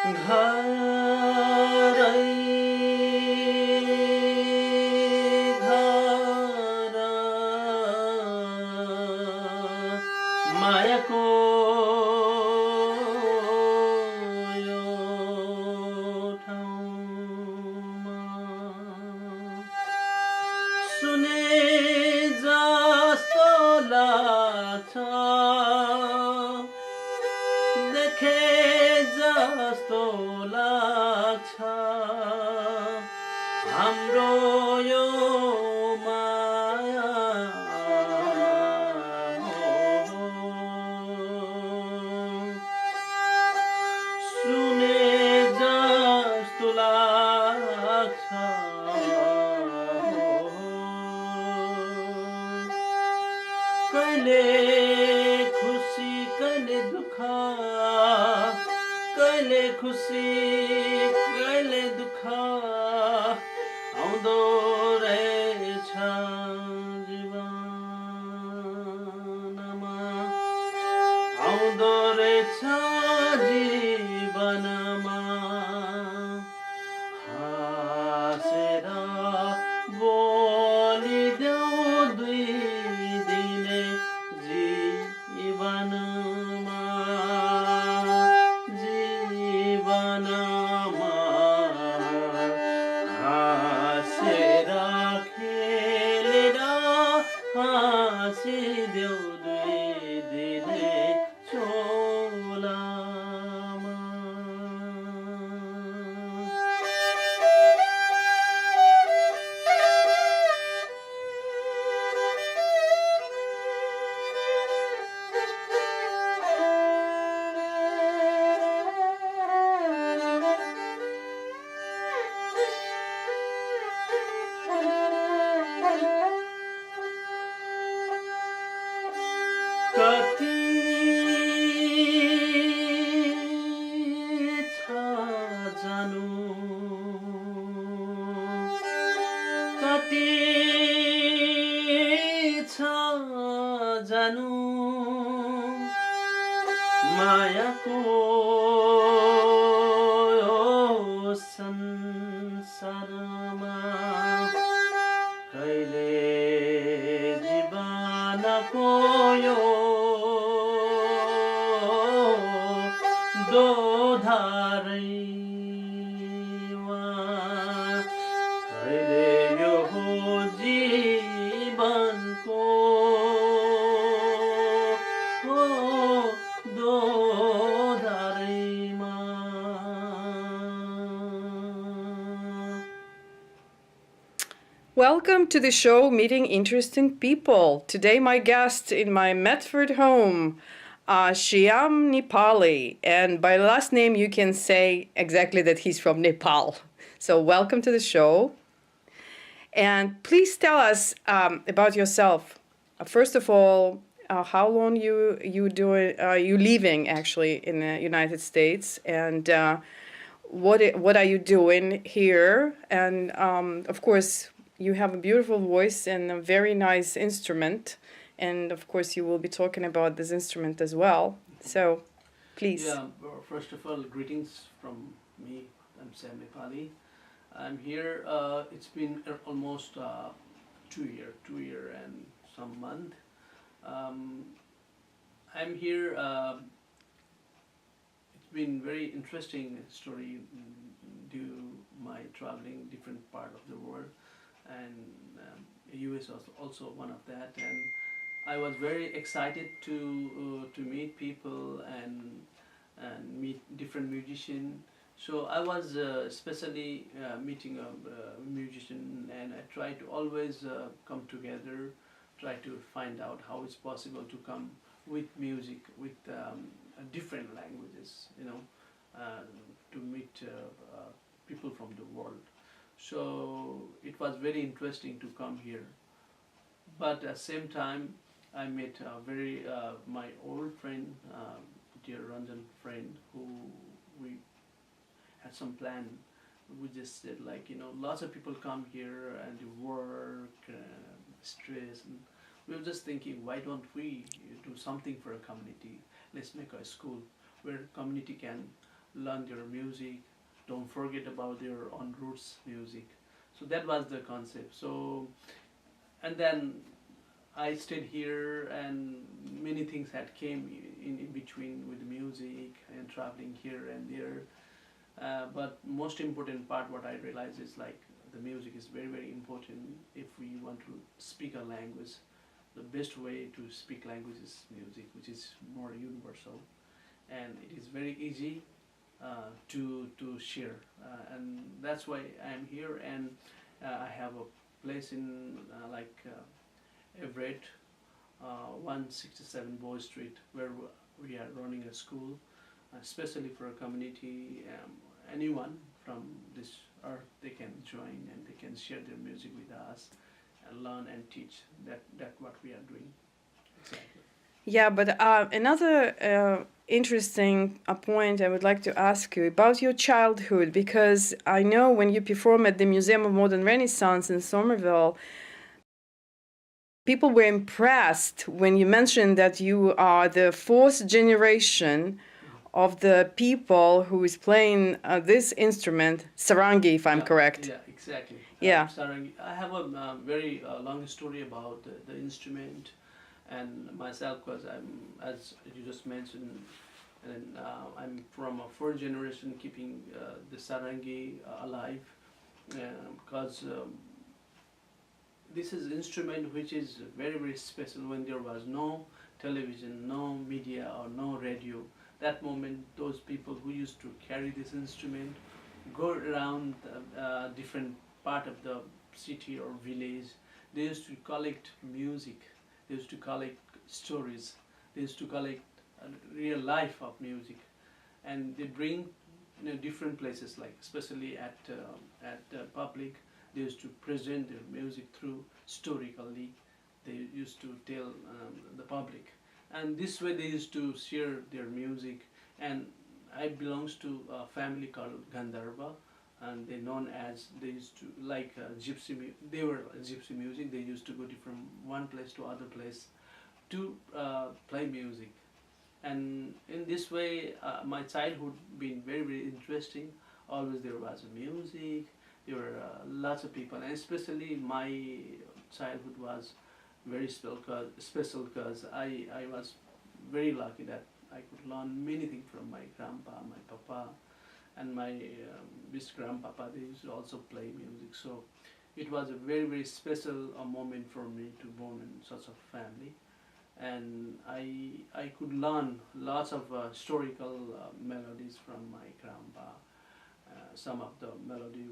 घरै घर मायाको यो ठाउँमा सुने जस्तो लाग्छ देखे जस्तो लाग्छ हाम्रो यो माया हो सुने जस्तो लाग्छ कहिले खुसी कहिले दुःख कहिले खुसी कहिले दुःख आउँदो रहेछ जीवनमा आउँदो रहेछ जीवनमा हाँसेर बोलिदेऊ दुई दिने जीवनमा जीवनमा हाँसेर खेलेर हाँसिदेऊ दुई दिने चोलामा कति छ जानु कति छ जानु मायाको यो संसारमा कहिले जीवनको यो दोधारैमा कहिले यो जीवनको दोधारैमा Welcome to the show Meeting Interesting People. Today my guest in my Medford home, Shyam Nepali. And by last name you can say exactly that he's from Nepal. So welcome to the show. And please tell us about yourself. First of all, how long you living actually in the United States, and what are you doing here? And of course, you have a beautiful voice and a very nice instrument, and of course, you will be talking about this instrument as well. So, please. Yeah, first of all, greetings from me. I'm Shyam Nepali. I'm here. It's been almost 2 year and some month. I'm here. It's been very interesting story due my traveling different part of the world, and US was also one of that. And I was very excited to meet people and meet different musicians. So I was especially meeting a musician, and I try to always come together, try to find out how it's possible to come with music with different languages, to meet people from the world. So it was very interesting to come here. But at the same time, I met my old friend, dear Ranjan friend, who we had some plan. We just said lots of people come here and they work, stress, and we were just thinking, why don't we do something for a community? Let's make a school where community can learn their music, don't forget about their own roots music. So that was the concept. So, and then I stayed here, and many things had came in between with music and traveling here and there. But most important part, what I realized is like the music is very very important if we want to speak a language. The best way to speak language is music, which is more universal, and it is very easy to share, and that's why I am here. And I have a place in Everett, 167 Bow Street, where we are running a school, especially for a community. Anyone from this earth, they can join and they can share their music with us and learn and teach. That what we are doing. Exactly. Yeah, but another interesting point I would like to ask you about your childhood, because I know when you perform at the Museum of Modern Renaissance in Somerville, people were impressed when you mentioned that you are the fourth generation of the people who is playing this instrument, sarangi, if I'm Yeah, correct. yeah, exactly. Yeah. Sarangi. I have a very long story about the instrument and myself, because I'm, as you just mentioned, and I'm from a fourth generation keeping the sarangi alive, because this is instrument which is very very special. When there was no television, no media, or no radio, that moment those people who used to carry this instrument go around different part of the city or village. They used to collect music, they used to collect stories, they used to collect real life of music, and they bring different places, like especially at public. They used to present their music through historically. They used to tell the public, and this way they used to share their music. And I belongs to a family called Gandharva, and they known as, they used to like gypsy. They were gypsy music. They used to go from one place to other place to play music. And in this way, my childhood been very very interesting. Always there was music. There were lots of people, and especially my childhood was very special because I was very lucky that I could learn many things from my grandpa, my papa, and my this grandpapa. They used to also play music, so it was a very very special moment for me to born in such a family. And I could learn lots of historical melodies from my grandpa. Some of the melody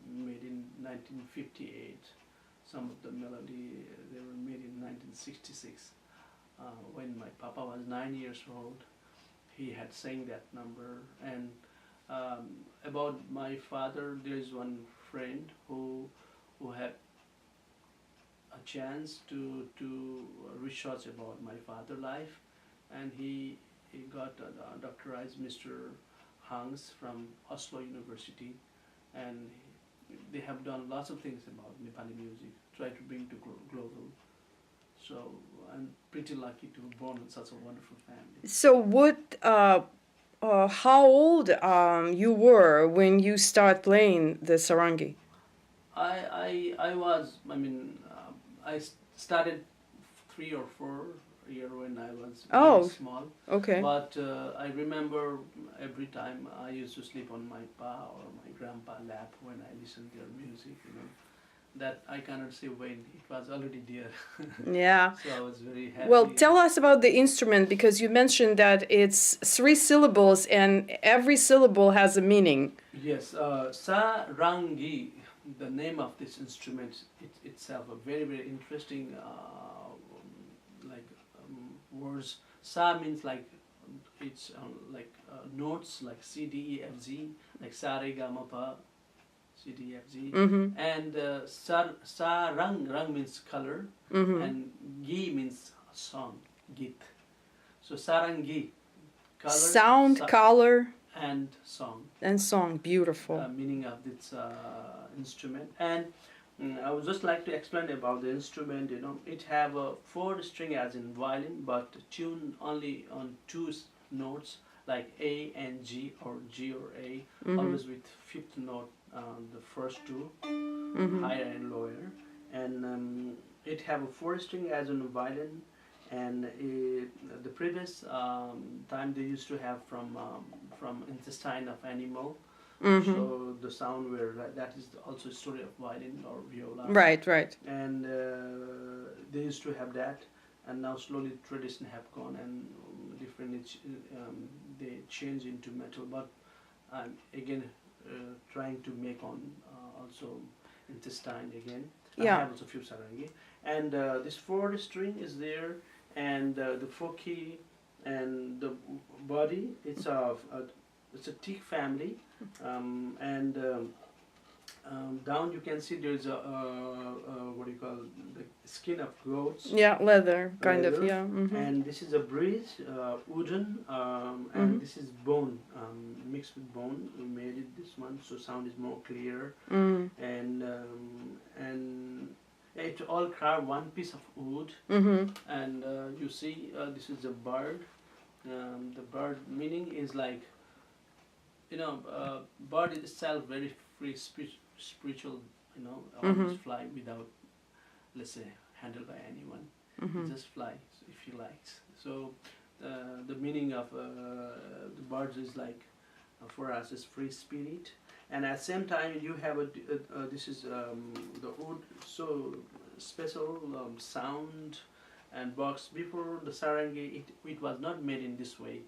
made in 1958, some of the melody they were made in 1966. When my papa was 9 years old, he had sang that number. And about my father, there is one friend who had a chance to research about my father life, and he got doctorized, Mr. Hans from Oslo University, and they have done lots of things about Nepali music, try to bring to global. So I'm pretty lucky to be born in such a wonderful family. So how old you were when you start playing the sarangi? I was, I mean, I started 3 or 4 years when I was very small. Okay. But I remember every time I used to sleep on my pa or my grandpa lap when I listened to their music, that I cannot say when, it was already there. Yeah. So I was very happy. Well, tell us about the instrument, because you mentioned that it's 3 syllables and every syllable has a meaning. Yes, sarangi, the name of this instrument itself, a very very interesting words. Sa means like it's notes like C D E F Z, like sa re ga ma pa, C D E F Z. Mm-hmm. And rang means color, Mm-hmm. and gi means song, git. So sarangi, color, Sound, color, and song. and song. Beautiful. Meaning of this instrument. And I would just like to explain about the instrument. It have a 4 string as in violin, but tune only on 2 notes, like A and G or G or A, always with fifth note, the first two, higher and lower, and it have a four string as a violin, and the previous time they used to have from intestine of animal. So the sound where that is also a story of violin or viola. Right, right. And they used to have that, and now slowly tradition have gone and different they change into metal. But I'm again trying to make on also intestine again. Yeah. I have also few sarangi, and this four string is there, and the four key and the body. It's a teak family, and down you can see there's a what do you call, the skin of goats. Yeah, leather, kind of, Leather. yeah. And this is a bridge, wooden, and this is bone, mixed with bone. We made it this one, so sound is more clear. And it all carved one piece of wood. And you see, this is a bird. The bird meaning is like, bird itself very free, spiritual, always fly without, let's say, handled by anyone. It just flies if he likes. So the meaning of the birds is like, for us, is free spirit. And at the same time, you have this is the wood, so special sound and box. Before the sarangi, it was not made in this way,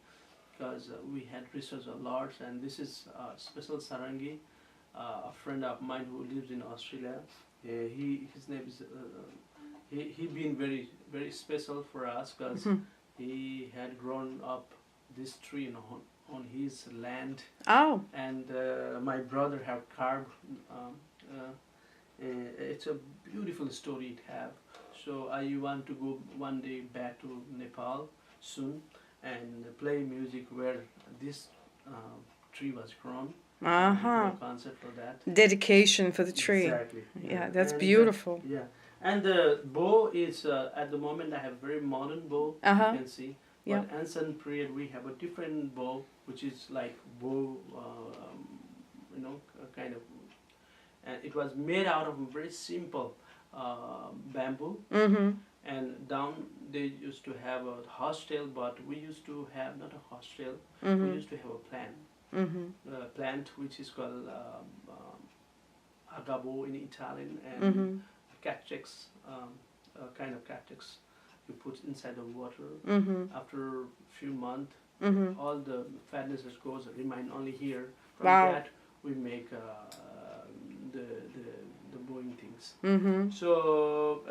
because we had researched a lot, and this is a special sarangi. A friend of mine who lives in Australia, his name is he been very, very special for us, because he had grown up this tree on his land. Oh. And my brother have carved. It's a beautiful story it have. So I want to go one day back to Nepal soon and play music where this tree was grown. Concept for that. Dedication for the tree. Exactly. Yeah, that's and, beautiful. Yeah, and the bow is at the moment I have a very modern bow. You can see. Yeah. But ancient period we have a different bow, which is like bow, kind of, and it was made out of very simple bamboo. And down they used to have a horsetail, but we used to have not a horsetail. We used to have a plant which is called agavo in Italian, and catex, kind of catex you put inside the water. After a few months, all the fatness goes remain only here. From that we make the bowing things. So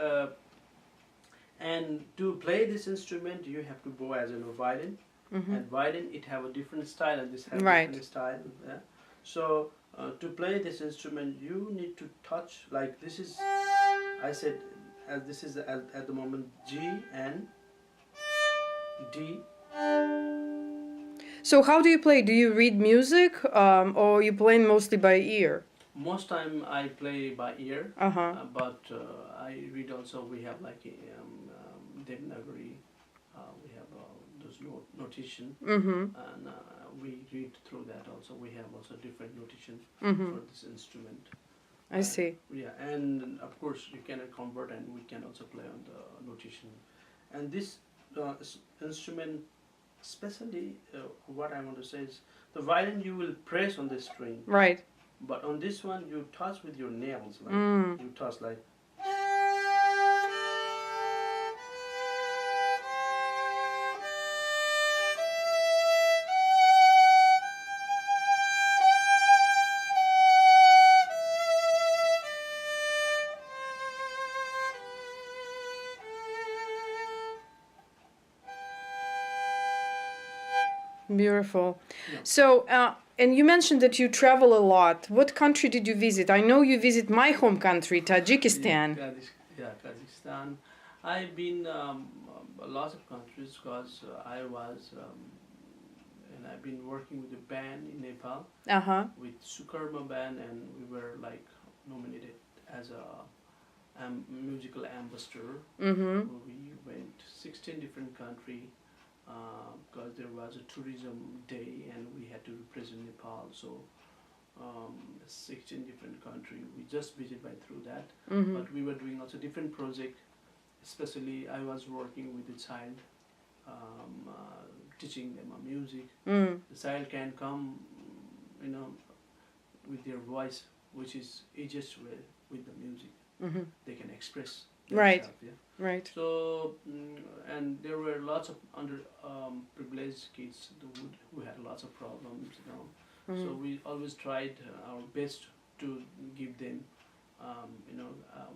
and to play this instrument you have to bow as a violin. And violin it have a different style, and this has different style. Yeah? So to play this instrument you need to touch, like this is, I said, as this is at the moment G and D. So how do you play? Do you read music, or you play mostly by ear? Most time I play by ear, but I read also. We have like Devanagari, we have those notation, and we read through that also. We have also different notation for this instrument. I see. Yeah, and of course you can convert, and we can also play on the notation. And this instrument, especially what I want to say is, the violin you will press on the string. Right. But on this one you touch with your nails, like you touch like. Beautiful. Yeah. So, and you mentioned that you travel a lot. What country did you visit? I know you visit my home country, Tajikistan. Kazakhstan. I've been a lot of countries, because I was, and I've been working with a band in Nepal, with Sukarma band, and we were like nominated as a musical ambassador. We went 16 different countries. because there was a tourism day and we had to represent Nepal. So 16 different country. We just visited by through that, but we were doing also different project. Especially, I was working with the child, teaching them a music. The child can come, you know, with their voice, which is easiest way with the music. They can express Right. themselves. Yeah. Right. So, and there were lots of privileged kids who had lots of problems, you know. So we always tried our best to give them,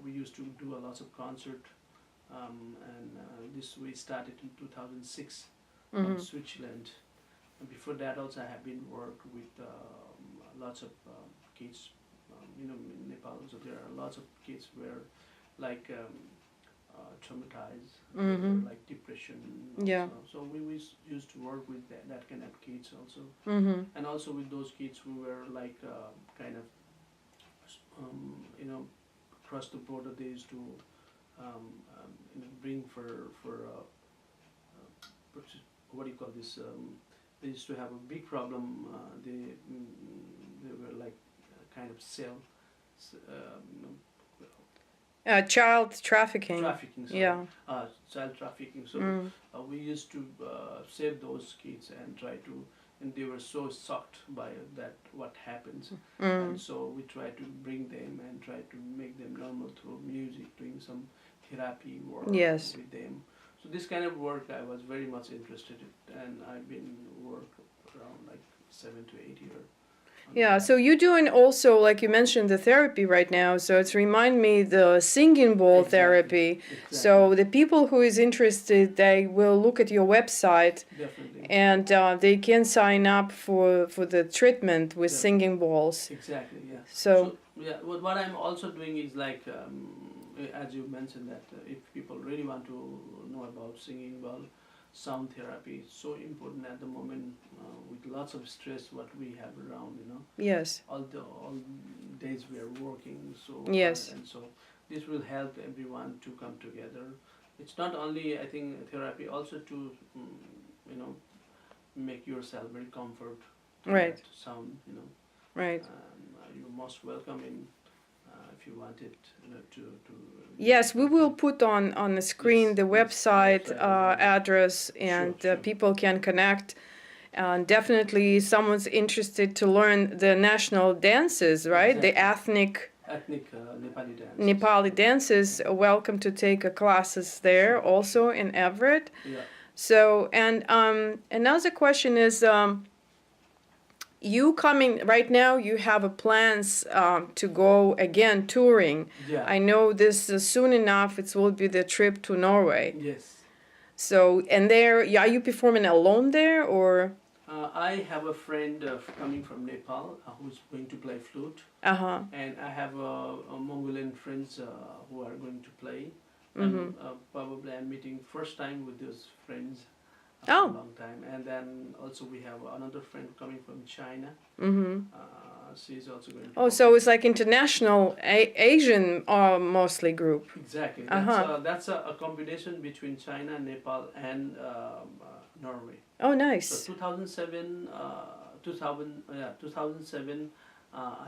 we used to do a lot of concert, and this we started in 2006 in Switzerland. And before that also I have been worked with lots of kids, in Nepal. So there are lots of kids where like traumatized, like depression. Yeah. Also. So we used to work with that kind of kids also, and also with those kids who were like kind of, across the border. They used to bring for what do you call this? They used to have a big problem. They were like kind of child trafficking. sorry. Yeah. Child trafficking. So we used to save those kids and try to, and they were so shocked by that what happens, and so we try to bring them and try to make them normal through music, doing some therapy work Yes. with them. So this kind of work I was very much interested in, and I've been work around like 7 to 8 years. Yeah, so you're doing also, like you mentioned, the therapy right now. So it's remind me the singing bowl therapy. So the people who is interested, they will look at your website. Definitely. And they can sign up for the treatment with singing bowls. Exactly, yeah. So yeah, what I'm also doing is like, as you mentioned that if people really want to know about singing bowl, sound therapy is so important at the moment, with lots of stress what we have around, yes. all days we are working so Yes. hard, and so this will help everyone to come together. It's not only, I think, therapy, also to make yourself very comfort to Right. that sound, Right. You're most welcome in, if you want it, to Yes, we will put on the screen Yes, the yes, website website, address, and Sure. people can connect. And definitely, someone's interested to learn the national dances, right? The ethnic ethnic Nepali dance. Nepali dances. Welcome to take classes there, Sure, also in Everett. Yeah. So, and another question is, you coming right now? You have plans to go again touring. Yeah. I know this soon enough. It will be the trip to Norway. Yes. So, and there, are you performing alone there, or? I have a friend coming from Nepal who's going to play flute, Uh-huh. and I have Mongolian friends who are going to play. And probably I'm meeting first time with those friends after a long time. And then also we have another friend coming from China. She's also going to Oh, so it's like international Asian mostly group. Exactly. That's a combination between China, Nepal, and Norway. Oh, nice. So 2007, 2007,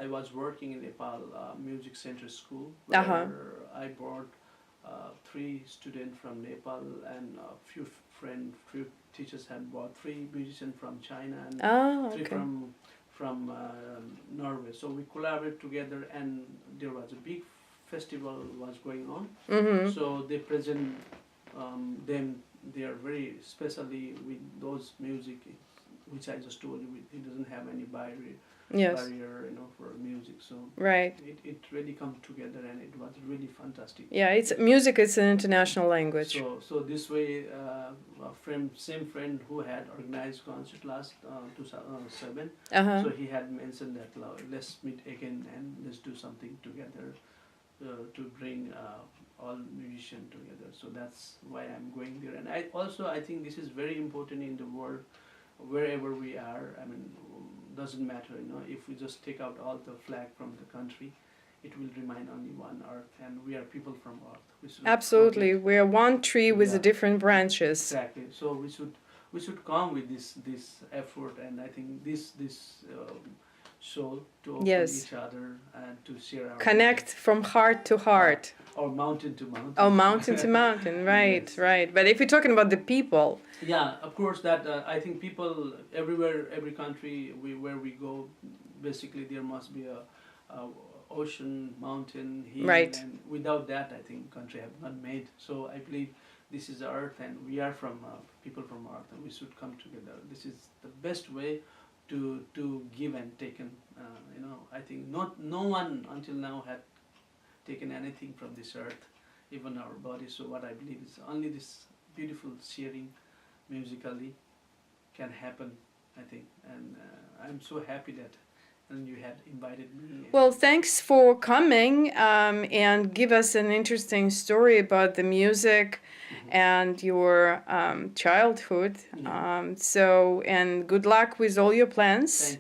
I was working in Nepal Music Center School, where I brought 3 students from Nepal, and a few teachers had brought 3 musicians from China and 3 from Norway. So we collaborated together, and there was a big festival was going on. So they present them. They are very specially with those music, which I just told you. It doesn't have any barrier, for music. So it really come together, and it was really fantastic. Yeah, it's music. It's an international language. So this way, same friend who had organized concert last 2007. So he had mentioned that let's meet again and let's do something together to bring all musicians together. So that's why I'm going there. And I think this is very important in the world, wherever we are. I mean, doesn't matter, if we just take out all the flag from the country, it will remain only one earth, and we are people from earth. Absolutely, we are one tree with the different branches. Exactly. So we should we should come with this effort, and I think this soul to open Yes. each other and to share our Connect from heart to heart. or mountain to mountain. Oh, mountain to mountain, right, Yes. right. But if you're talking about the people, Yeah, of course. That I think people everywhere, every country where we go, basically there must be a ocean, mountain, hill, Right. and without that, I think country have not made. So I believe this is Earth, and we are from people from Earth, and we should come together. This is the best way to give and taken. I think no one until now had taken anything from this earth, even our body. So what I believe is only this beautiful sharing musically can happen, I think. And I'm so happy that and you had invited me. well, thanks for coming and give us an interesting story about the music and your childhood. Yeah. And good luck with all your plans. Thank